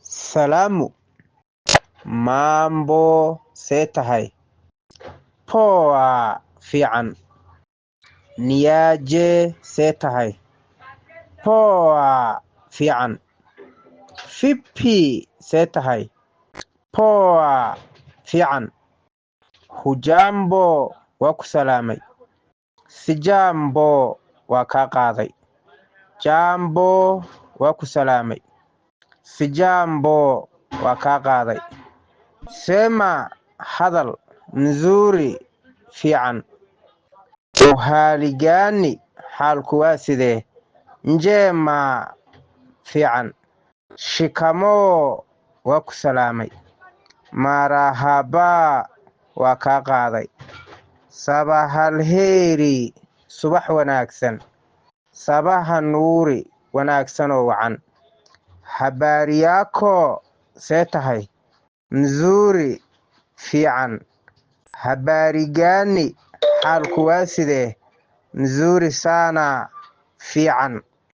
Salamu. Mambo see tahay? Poa fiican. Niaje see tahay? Poa fiican. Vipi see tahay? Poa fiican. Hujambo waa ku salaamay. Sijambo waa kaa qaaday. Jambo waa ku salaamay. Sijambo waa kaa qaaday. Sema hadal nzuri fiican. Uhali gani xaalku waa sidee? Njema fiican. Shikamoo waa ku salaamay. Marahaba waa kaa qaaday. Sabahal heri subax wanaagsan. Sabaha nuuri wanaagsan oo wacan. Habari yako see tahay? Nzuri fiican. Habari gani xaalku waa sidee? Nzuri sana fiican.